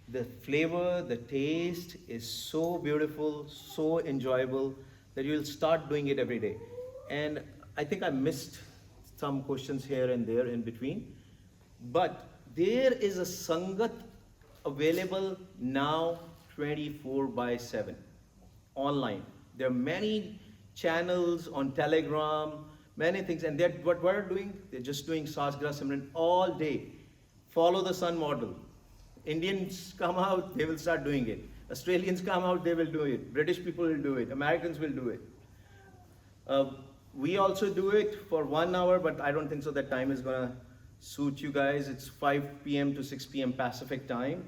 The flavor, the taste is so beautiful, so enjoyable that you'll start doing it every day. And I think I missed some questions here and there in between. But there is a sangat available now 24/7 online. There are many channels on Telegram, Many things. And they're, what are doing? They're just doing Sasgra Simran all day. Follow the sun model. Indians come out, they will start doing it. Australians come out, they will do it. British people will do it. Americans will do it. We also do it for 1 hour, but I don't think so that time is going to suit you guys. It's 5 p.m. to 6 p.m. Pacific time.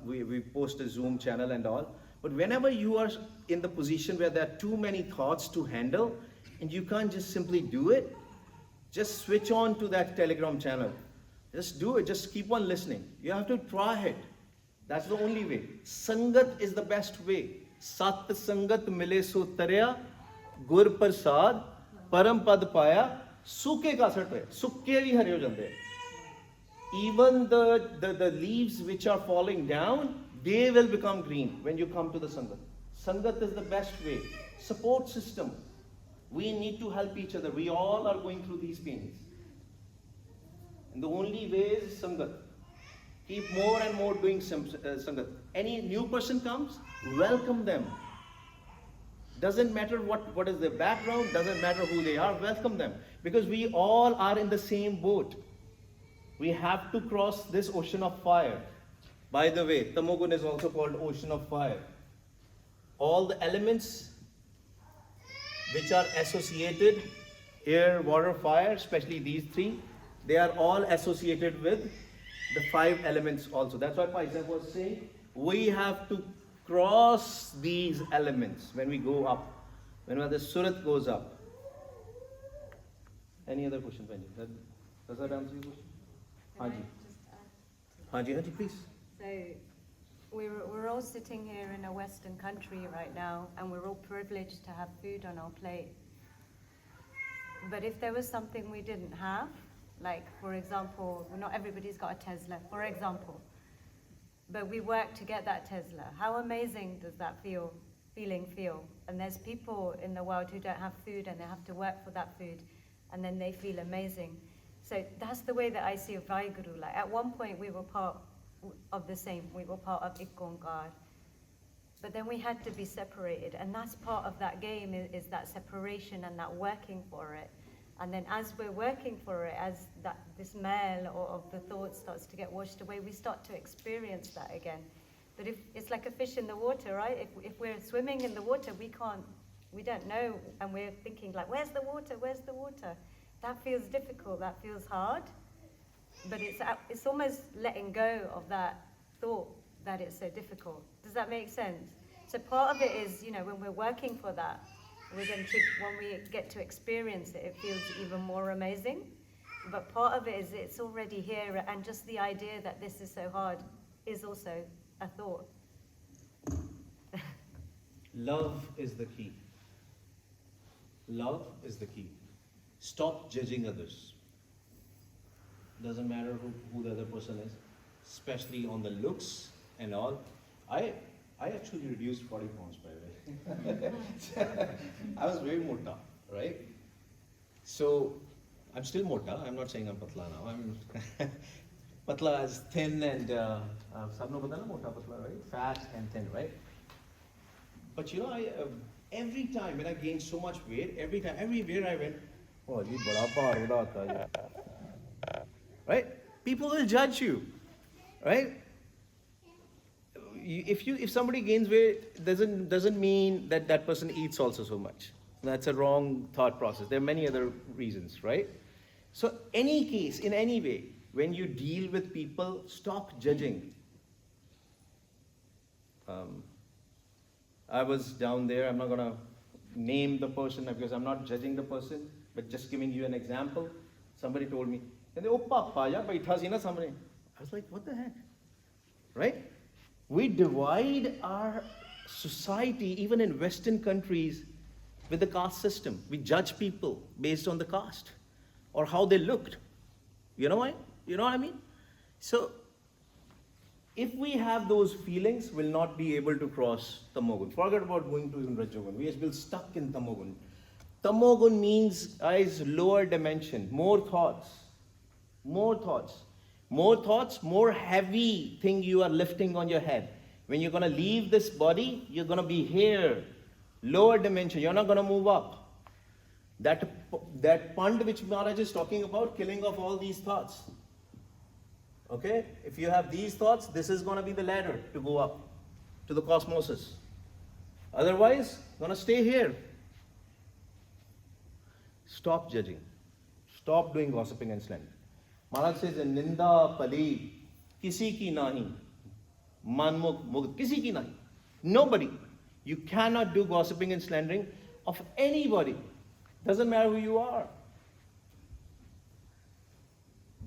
We post a Zoom channel and all. But whenever you are in the position where there are too many thoughts to handle, and you can't just simply do it, just switch on to that Telegram channel. Just do it, just keep on listening. You have to try it. That's the only way. Sangat is the best way. Sat sangat mile so tarya, gur prasad, param pad paya, suke ka asar hoya. Sukke bhi hare ho jande. Even the leaves which are falling down, they will become green when you come to the sangat. Sangat is the best way. Support system. We need to help each other. We all are going through these pains. And the only way is sangat. Keep more and more doing sangat. Any new person comes, welcome them. Doesn't matter what is their background, doesn't matter who they are, welcome them. Because we all are in the same boat. We have to cross this ocean of fire. By the way, Tamogun is also called ocean of fire. All the elements which are associated, air, water, fire, especially these three, they are all associated with the 5 elements also. That's why Paisa was saying, we have to cross these elements when we go up, when the surat goes up. Any other question, Benji? Does that answer your question? Can I just add to that? Haji, please. So we're all sitting here in a Western country right now, and we're all privileged to have food on our plate. But if there was something we didn't have, like, for example, not everybody's got a Tesla, for example, but we work to get that Tesla. How amazing does that feeling feel? And there's people in the world who don't have food and they have to work for that food, and then they feel amazing. So that's the way that I see Vaiguru. Like, at one point we were part of the same, we were part of Ikkongar. But then we had to be separated, and that's part of that game, is that separation and that working for it. And then as we're working for it, as this smell of the thoughts starts to get washed away, we start to experience that again. But if it's like a fish in the water, right? If we're swimming in the water, we don't know, and we're thinking like, where's the water? Where's the water? That feels difficult, that feels hard. But it's almost letting go of that thought that it's so difficult. Does that make sense? So part of it is, when we're working for that, when we get to experience it, it feels even more amazing. But part of it is it's already here, and just the idea that this is so hard is also a thought. Love is the key. Love is the key. Stop judging others. Doesn't matter who the other person is, especially on the looks and all. I actually reduced 40 pounds, by the way. I was very mota, right? So I'm still mota. I'm not saying I'm patla now. I'm patla is thin and sabno pata na mota patla, right? Fat and thin, right? But every time when I gained so much weight, everywhere I went, oh, ji bada bhar udata ji. Right? People will judge you, right? If somebody gains weight, doesn't mean that person eats also so much. That's a wrong thought process. There are many other reasons, right? So any case, in any way, when you deal with people, stop judging. I was down there. I'm not gonna name the person because I'm not judging the person, but just giving you an example. Somebody told me, "Oh, Papa, yeah, baitha si na samne." I was like, "What the heck?" Right? We divide our society, even in Western countries, with the caste system. We judge people based on the caste or how they looked. You know what I mean? So, if we have those feelings, we'll not be able to cross Tamogun. Forget about going to Rajogun. We are still stuck in Tamogun. Tamogun means, guys, lower dimension, more thoughts. More thoughts. More thoughts, more heavy thing you are lifting on your head. When you're going to leave this body, you're going to be here. Lower dimension. You're not going to move up. That pund which Maharaj is talking about, killing of all these thoughts. Okay? If you have these thoughts, this is going to be the ladder to go up to the cosmoses. Otherwise, going to stay here. Stop judging. Stop doing gossiping and slander. Maharaj says, Ninda pali kisi ki nahi. Manmukh mugd kisi ki nahi. Nobody. You cannot do gossiping and slandering of anybody. Doesn't matter who you are.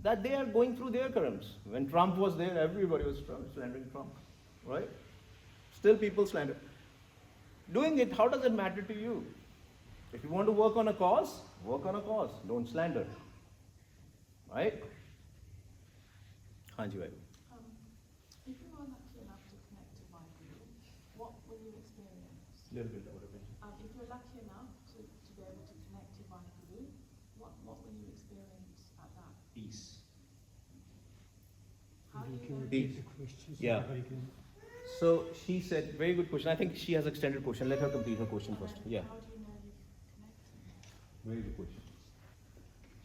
That they are going through their currents. When Trump was there, everybody was slandering Trump. Right? Still people slander. Doing it, how does it matter to you? If you want to work on a cause, work on a cause. Don't slander. Right? Hanji bhai. If you are lucky enough to connect to Vaheguru, what will you experience? Little bit louder. If you're lucky enough to be able to connect to Vaheguru, what will you experience at that? Peace. How do you know? Peace. Yeah. So she said, very good question. I think she has extended question. Let her complete her question first. Yeah. How do you know you've connected? Very good question.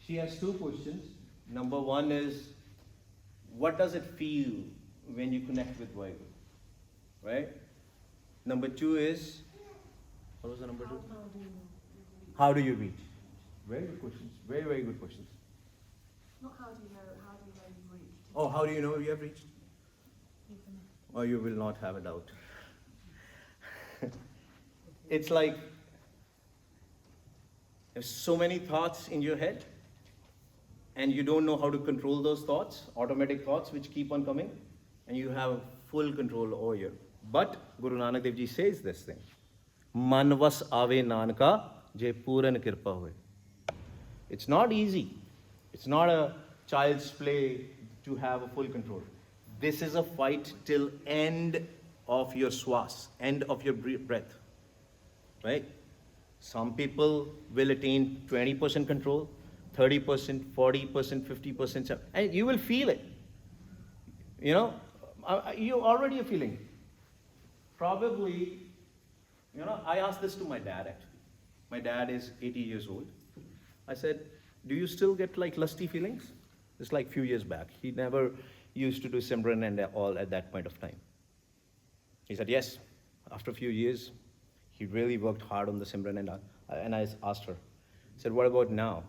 She has two questions. Number one is, what does it feel when you connect with Vaheguru? Right? Number two is, what was the number two? How do you reach? Very good questions. Very, very good questions. Not how do you know you've reached? Oh, how do you know you have reached? Or you will not have a doubt. It's like there's so many thoughts in your head and you don't know how to control those thoughts, automatic thoughts which keep on coming, and you have full control over you. But Guru Nanak Dev Ji says this thing, Manvas ave nanka je puran kirpa hoye. It's not easy. It's not a child's play to have a full control. This is a fight till end of your swas, end of your breath. Right? Some people will attain 20% control, 30%, 40%, 50%, and you will feel it. You know, you already are feeling. Probably, you know, I asked this to my dad actually. My dad is 80 years old. I said, do you still get like lusty feelings? It's like few years back. He never used to do simran and all at that point of time. He said, yes. After a few years, he really worked hard on the simran and I asked her, I said, what about now?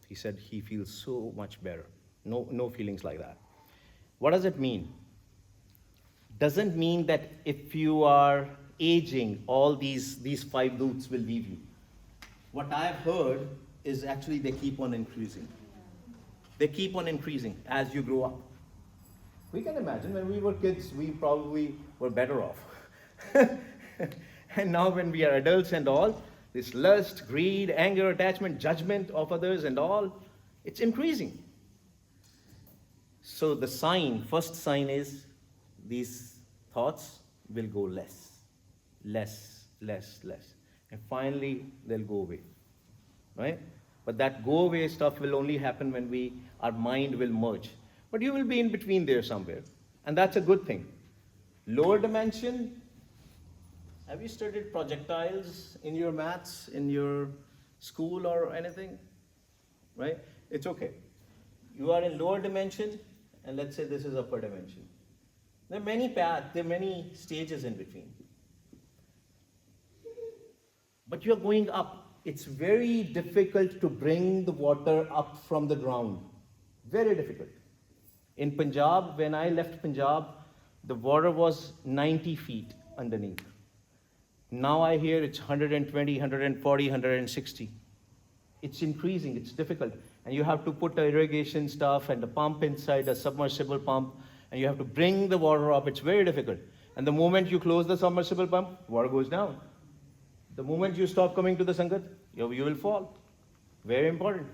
He said, he feels so much better. No feelings like that. What does it mean? Doesn't mean that if you are aging, all these 5 doots will leave you. What I've heard is actually they keep on increasing. They keep on increasing as you grow up. We can imagine when we were kids, we probably were better off. And now when we are adults and all, this lust, greed, anger, attachment, judgment of others and all, it's increasing. So the first sign is these thoughts will go less. And finally, they'll go away. Right? But that go away stuff will only happen when our mind will merge. But you will be in between there somewhere. And that's a good thing. Lower dimension, have you studied projectiles in your maths, in your school or anything? Right? It's okay. You are in lower dimension, and let's say this is upper dimension. There are many paths, there are many stages in between. But you're going up. It's very difficult to bring the water up from the ground. Very difficult. In Punjab, when I left Punjab, the water was 90 feet underneath. Now I hear it's 120, 140, 160. It's increasing, it's difficult. And you have to put the irrigation stuff and the pump inside, a submersible pump, and you have to bring the water up. It's very difficult. And the moment you close the submersible pump, water goes down. The moment you stop coming to the sangat, you will fall. Very important.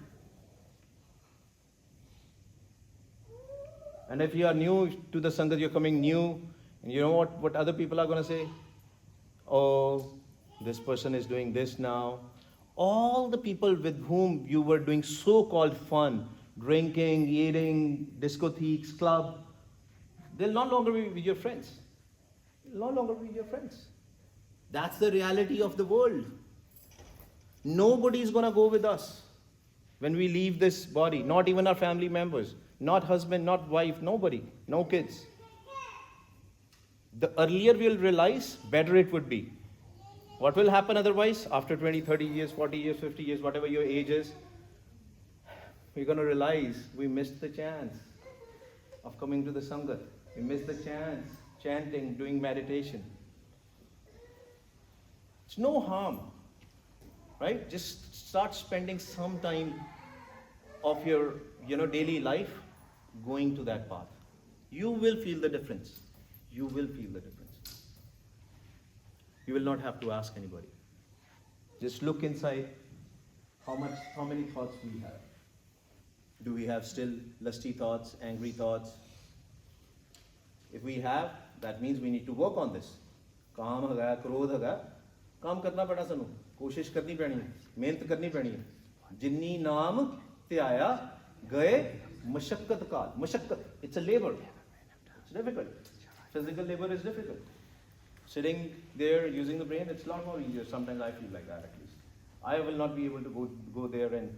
And if you are new to the sangat, you're coming new, and you know what other people are going to say? Oh, this person is doing this now. All the people with whom you were doing so-called fun, drinking, eating, discotheques, club, they'll no longer be your friends. They'll no longer be your friends. That's the reality of the world. Nobody is going to go with us when we leave this body, not even our family members, not husband, not wife, nobody, no kids. The earlier we'll realize, better it would be. What will happen otherwise? After 20, 30 years, 40 years, 50 years, whatever your age is, we're going to realize we missed the chance of coming to the sangat. We missed the chance, chanting, doing meditation. It's no harm, right? Just start spending some time of your, daily life going to that path. You will feel the difference. You will feel the difference. You will not have to ask anybody. Just look inside how many thoughts we have. Do we have still lusty thoughts, angry thoughts? If we have, that means we need to work on this. काम है, क्रोध है, काम करना पड़ा सानू, कोशिश करनी पैनी है, मेहनत करनी पैनी है. जिन्नी नाम त्याया गए मशक्कत काल. Mashakkat, it's a labor. It's difficult. Physical labor is difficult. Sitting there using the brain, it's a lot more easier. Sometimes I feel like that at least. I will not be able to go there and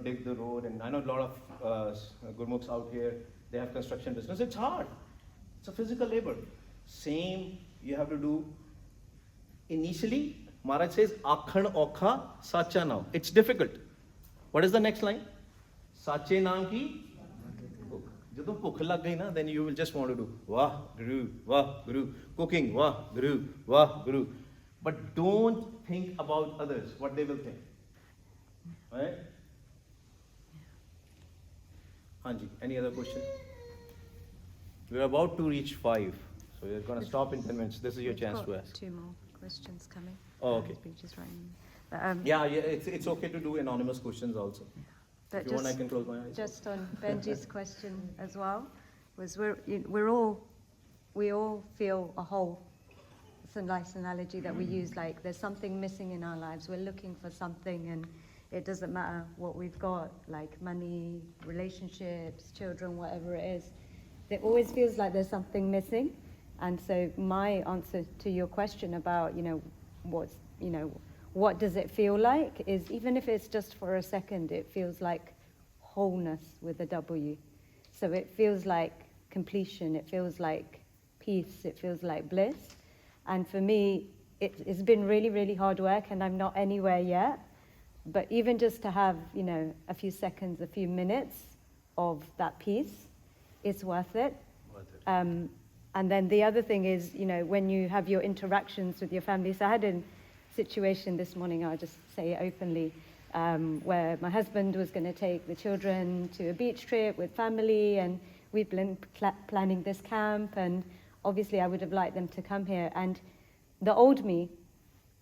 dig the road. And I know a lot of gurmukhs out here, they have construction business. It's hard. It's a physical labor. Same you have to do. Initially, Maharaj says, Akhan okha sacha now. It's difficult. What is the next line? Sache naam ki. ਜਦੋਂ ਭੁੱਖ ਲੱਗ ਗਈ ਨਾ, then you will just want to do ਵਾਹ ਗੁਰੂ, cooking ਵਾਹ ਗੁਰੂ. But don't think about others, what they will think. Right? Hanji, any other question? We're about to reach 5, so we're going to stop in 10 minutes. This is your chance to ask. 2 more questions coming. Oh, okay. Just writing. But, Yeah, it's okay to do anonymous questions also. But If you want, I can close my eyes. Just on Benji's question as well, was we all feel a hole. It's a nice analogy that we use, like there's something missing in our lives. We're looking for something, and it doesn't matter what we've got, like money, relationships, children, whatever it is. It always feels like there's something missing. And so my answer to your question about, what does it feel like is, even if it's just for a second, it feels like wholeness with a W. So it feels like completion, it feels like peace, it feels like bliss. And for me, it's been really, really hard work, and I'm not anywhere yet. But even just to have, a few seconds, a few minutes of that peace, it's worth it. And then the other thing is, when you have your interactions with your family. So I had a situation this morning, I'll just say it openly, where my husband was going to take the children to a beach trip with family, and we've been planning this camp, and obviously I would have liked them to come here. And the old me,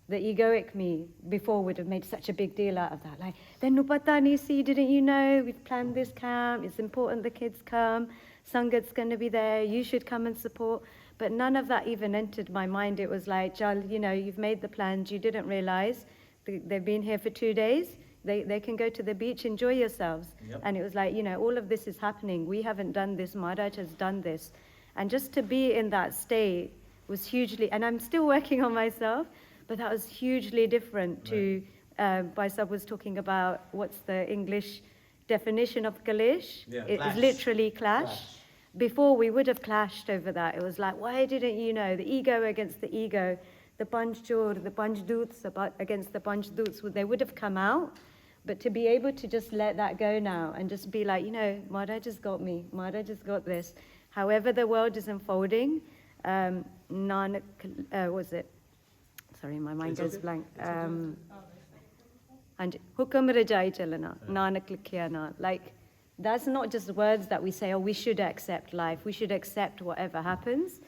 the egoic me, before would have made such a big deal out of that. Like, "Tenu pata nahi si, didn't you know? We've planned this camp, it's important the kids come, Sangat's going to be there, you should come and support." But none of that even entered my mind. It was like, Jal, you've made the plans, you didn't realize they've been here for 2 days, they can go to the beach, enjoy yourselves. Yep. And it was like, all of this is happening, we haven't done this, Maharaj has done this. And just to be in that state was hugely, and I'm still working on myself, but that was hugely different to, Baisab was talking about, what's the English definition of kalish? Yeah, it's literally clash. Before we would have clashed over that. It was like, why didn't you know? The ego against the ego, the panchchor, the panchduts against the panchduts, they would have come out. But to be able to just let that go now and just be like, Maharaj has got me, Maharaj has got this. However the world is unfolding, Nanak, was it? Sorry, my mind goes blank. And hukam rajai chalana, Nanak likhya na. Like, that's not just words that we say, we should accept life, we should accept whatever happens.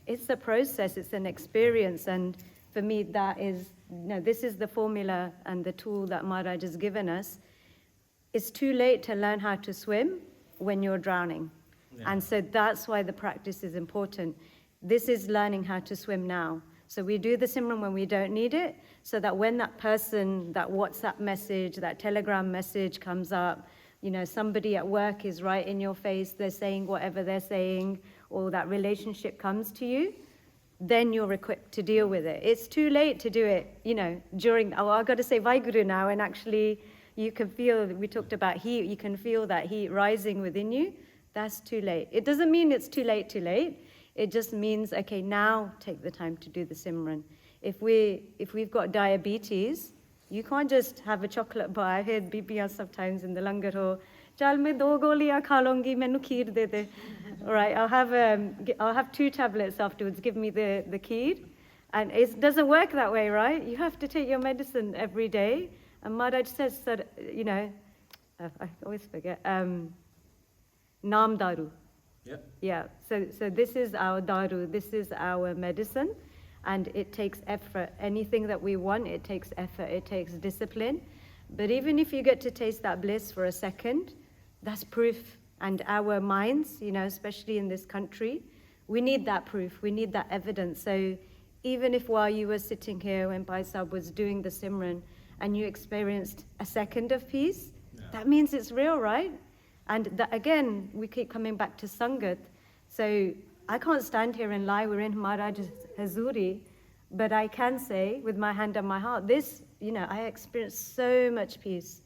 It's a process, it's an experience, and for me that is, this is the formula and the tool that Maharaj has given us. It's too late to learn how to swim when you're drowning. Yeah. And so that's why the practice is important. This is learning how to swim now. So we do the simran when we don't need it, so that when that person, that WhatsApp message, that Telegram message comes up, somebody at work is right in your face, they're saying whatever they're saying, or that relationship comes to you, then you're equipped to deal with it. It's too late to do it, you know, during, oh, I've got to say Vaiguru now, and actually you can feel, we talked about heat, you can feel that heat rising within you. That's too late. It doesn't mean it's too late. It just means, okay, now take the time to do the Simran. If we've got diabetes, you can't just have a chocolate bar. I heard BBR sometimes in the langar ho, chal main 2 goliyan kha lungi, mainu kheer de de. All right, I'll have 2 tablets afterwards. Give me the kheer. And it doesn't work that way, right? You have to take your medicine every day. And Maharaj says that, you know, I always forget, Naam Daru. Yep. Yeah, so this is our daru, this is our medicine, and it takes effort. Anything that we want, it takes effort, it takes discipline. But even if you get to taste that bliss for a second, that's proof. And our minds, you know, especially in this country, we need that proof, we need that evidence. So even if while you were sitting here when Bhai Sahib was doing the Simran and you experienced a second of peace, that means it's real, right? And that, again, we keep coming back to sangat. So I can't stand here and lie, we're in Maharaj's Hazuri, but I can say with my hand on my heart, this, you know, I experienced so much peace